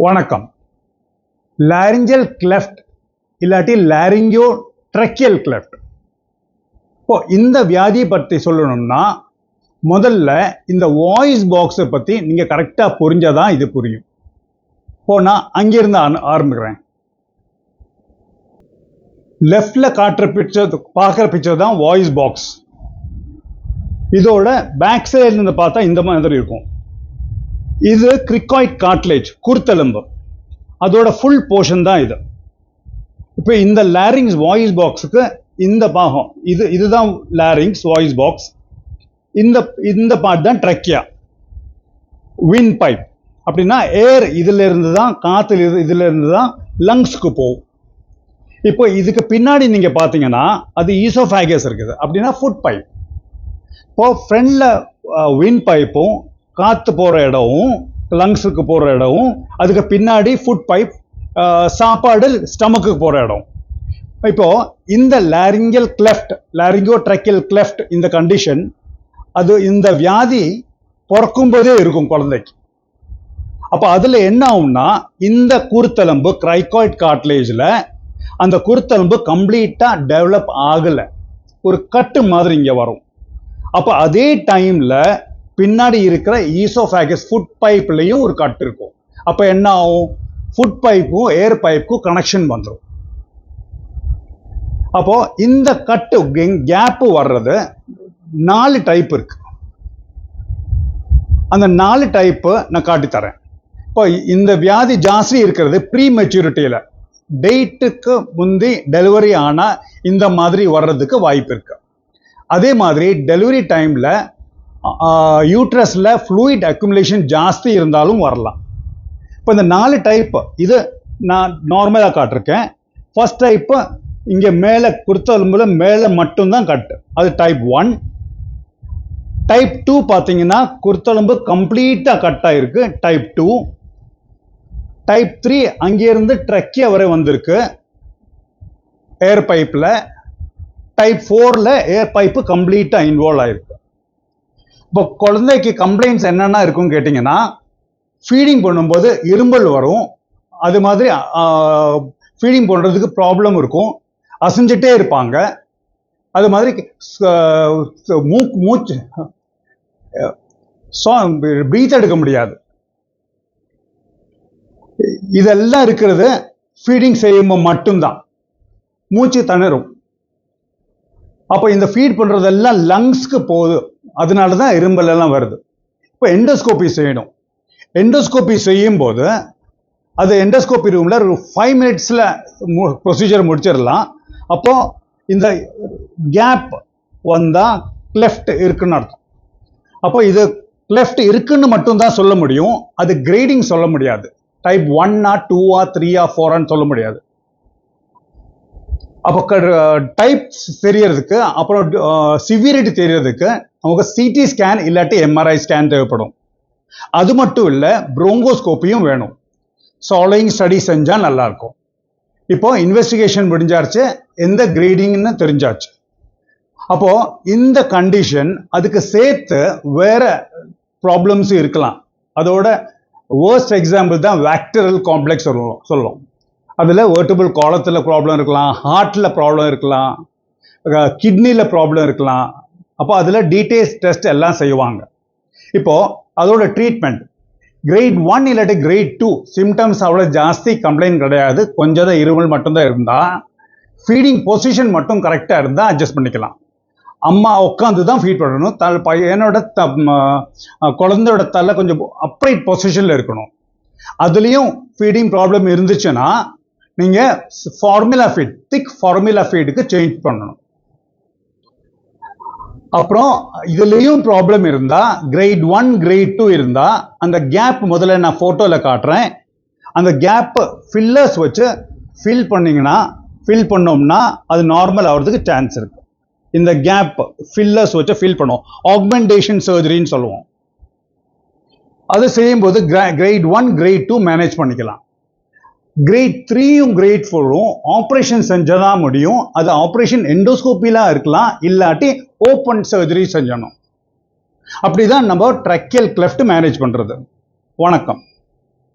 வணக்கம். லாரிஞ்சல் கிளெஃப்ட் இல்லாட்டி லாரிங்கியோ tracheal cleft. இப்போ இந்த வியாதியை பற்றி சொல்லணும்னா முதல்ல இந்த வாய்ஸ் பாக்ஸை பற்றி நீங்கள் கரெக்டாக புரிஞ்சாதான் இது புரியும். இப்போ நான் அங்கிருந்து ஆரம்பிக்கிறேன். லெஃப்ட்ல காட்டுற பிக்சர், பார்க்குற பிக்சர் தான் வாய்ஸ் பாக்ஸ். இதோட பேக் சைட்ல இருந்து பார்த்தா இந்த மாதிரி இருக்கும். இது கிரிகாய்ட் கார்ட்லேஜ், குருத்தெலும்பு, அதோட ஃபுல் போர்ஷன் தான் இது. இப்போ இந்த லாரிங்ஸ் வாய்ஸ் பாக்ஸுக்கு இந்த பாகம் இதுதான் லாரிங்ஸ் வாய்ஸ் பாக்ஸ். இந்த பார்ட் தான் ட்ரெக்கியா, வின் பைப். அப்படின்னா ஏர் இதுல இருந்து தான், காத்து இதுல இருந்து தான் லங்ஸ்க்கு போகும். இப்போ இதுக்கு பின்னாடி நீங்க பாத்தீங்கன்னா அது ஈசோஃபேகஸ் இருக்குது, அப்படின்னா ஃபுட் பைப். இப்போ ஃப்ரண்ட்ல வின் பைப்பும் காத்து போற இடமும் லங்ஸுக்கு போற இடமும், அதுக்கு பின்னாடி ஃபுட் பைப், சாப்பாடு ஸ்டமக்கு போற இடம். இப்போ இந்த லாரிங்கல் கிளெஃப்ட், லாரிங்கோ ட்ரெக்கியல் கிளெஃப்ட், இந்த கண்டிஷன், அது இந்த வியாதி பிறக்கும் போதே இருக்கும் குழந்தைக்கு. அப்போ அதுல என்ன ஆகும்னா இந்த குருத்தெலும்பு கிரைகாய்ட் கார்ட்லேஜ்ல அந்த குருத்தெலும்பு கம்ப்ளீட்டா டெவலப் ஆகல, ஒரு கட்டு மாதிரி இங்க வரும். அப்ப அதே டைம்ல பின்னாடி இருக்கிற ஈசோஃபேகஸ் ஃபுட் பைப்லயும் ஒரு கட் இருக்கும். அப்ப என்ன ஆகும், ஃபுட் பைப்பும் ஏர் பைப்புக்கும் கனெக்ஷன் வந்துடும். அப்போ இந்த கட்டு கேப் வர்றது 4 டைப் இருக்கு. அந்த 4 டைப் நான் காட்டித்தரேன். இப்போ இந்த வியாதி ஜாஸ்தி இருக்கிறது ப்ரீ மெச்சூரிட்டியில, டேட்டுக்கு முந்தி டெலிவரி ஆனா இந்த மாதிரி வர்றதுக்கு வாய்ப்பு இருக்கு. அதே மாதிரி டெலிவரி டைம்ல யூட்ரஸ்ல ஃப்ளூயிட் அக்குமுலேஷன் ஜாஸ்தி இருந்தாலும் வரலாம். இப்போ இந்த 4 டைப் இது நான் நார்மலா காட்டிருக்கேன். ஃபர்ஸ்ட் டைப் இங்க மேல குருத்தெலும்புல மேல மட்டும்தான் கட்டு, அது டைப் 1. டைப் 2 பாத்தீங்கன்னா குருத்தெலும்பு கம்ப்ளீட்டா கட் ஆயிருக்கு, டைப் 2. டைப் 3 அங்கிருந்து ட்ரெக்கியா வரை வந்திருக்கு ஏர் பைப்ல. டைப் 4ல ஏர் பைப்பு கம்ப்ளீட்டா இன்வால்வ் ஆயிருக்கு. இப்போ குழந்தைக்கு கம்ப்ளைண்ட்ஸ் என்னென்ன இருக்குன்னு கேட்டிங்கன்னா, ஃபீடிங் பண்ணும்போது இரும்பல் வரும், அது மாதிரி ஃபீடிங் பண்ணுறதுக்கு ப்ராப்ளம் இருக்கும், அசைஞ்சிட்டே இருப்பாங்க, அது மாதிரி மூச்சு பிரீத் எடுக்க முடியாது. இதெல்லாம் இருக்கிறது ஃபீடிங் செய்யும்போது மட்டும்தான். மூச்சு திணறும். அப்போ இந்த ஃபீட் பண்றதெல்லாம் லங்ஸ்க்கு போகுது, அதனால தான் இரும்பல் எல்லாம் வருது. இப்போ எண்டோஸ்கோபி செய்யணும். எண்டோஸ்கோபி செய்யும் போது அது எண்டோஸ்கோபி ரூம்ல ஒரு 5 மினிட்ஸ்ல ப்ரொசீஜர் முடிச்சிடலாம். அப்போ இந்த கேப் வந்தா கிளெஃப்ட் இருக்குன்னு அர்த்தம். அப்போ இது கிளெஃப்ட் இருக்குன்னு மட்டும்தான் சொல்ல முடியும், அது கிரேடிங் சொல்ல முடியாது. டைப் 1 2 3 4 சொல்ல முடியாது. அப்போ டைப்ஸ் தெரியறதுக்கு, அப்புறம் சிவியரிட்டி தெரியறதுக்கு நமக்கு சிடி ஸ்கேன் இல்லாட்டி எம்ஆர்ஐ ஸ்கேன் தேவைப்படும். அது மட்டும் இல்லை, ப்ரோங்கோஸ்கோப்பியும் வேணும். சாலிங் ஸ்டடி செஞ்சா நல்லா இருக்கும். இப்போ இன்வெஸ்டிகேஷன் முடிஞ்சாச்சு, எந்த கிரேடிங்னு தெரிஞ்சாச்சு. அப்போ இந்த கண்டிஷன் அதுக்கு சேர்த்து வேற ப்ராப்ளம்ஸ் இருக்கலாம். அதோட வேர்ஸ்ட் எக்ஸாம்பிள் தான் வேக்டரல் காம்ப்ளெக்ஸ் சொல்லுவோம். அதில் வெர்டபிள் காலத்தில் ப்ராப்ளம் இருக்கலாம், ஹார்ட்டில் ப்ராப்ளம் இருக்கலாம், கிட்னியில் ப்ராப்ளம் இருக்கலாம். அப்போ அதில் டீடைல்ஸ் டெஸ்ட் எல்லாம் செய்வாங்க. இப்போ அதோட ட்ரீட்மெண்ட் கிரேட் 1 இல்லாட்டி கிரேட் 2 சிம்டம்ஸ் அவ்வளோ ஜாஸ்தி கம்ப்ளைண்ட் கிடையாது, கொஞ்சம் தான் இருமல் மட்டும்தான் இருந்தால், ஃபீடிங் பொசிஷன் மட்டும் கரெக்டாக இருந்தால் அட்ஜஸ்ட் பண்ணிக்கலாம். அம்மா உட்காந்து தான் ஃபீட் பண்ணணும். பையனோட குழந்தையோட தலை கொஞ்சம் அப்ரைட் பொசிஷனில் இருக்கணும். அதுலேயும் ஃபீடிங் ப்ராப்ளம் இருந்துச்சுன்னா நீங்கள் ஃபார்முலா ஃபீட், திக் ஃபார்முலா ஃபீடுக்கு சேஞ்ச் பண்ணணும். அப்புறம் இதுலேயும் ப்ராப்ளம் இருந்தால் கிரேட் 1 கிரேட் 2 இருந்தால் அந்த கேப் முதல்ல நான் ஃபோட்டோவில் காட்டுறேன். அந்த கேப் ஃபில்லர்ஸ் வச்சு ஃபில் பண்ணோம்னா அது நார்மல் ஆகிறதுக்கு சான்ஸ் இருக்கு. இந்த கேப் ஃபில்லர்ஸ் வச்சு ஃபில் பண்ணுவோம், ஆக்மெண்டேஷன் சர்ஜரின்னு சொல்லுவோம். அது செய்யும்போது கிரேட் 1 கிரேட் 2 மேனேஜ் பண்ணிக்கலாம். கிரேட் 3யும் கிரேட் 4ம் ஆப்ரேஷன் செஞ்சதான் முடியும். அது ஆப்ரேஷன் எண்டோஸ்கோப்பிலாம் இருக்கலாம், இல்லாட்டி ஓப்பன் சர்ஜரி செஞ்சணும். அப்படிதான் நம்ம ட்ரெக்கியல் கிளெஃப்ட் மேனேஜ் பண்றது. வணக்கம்.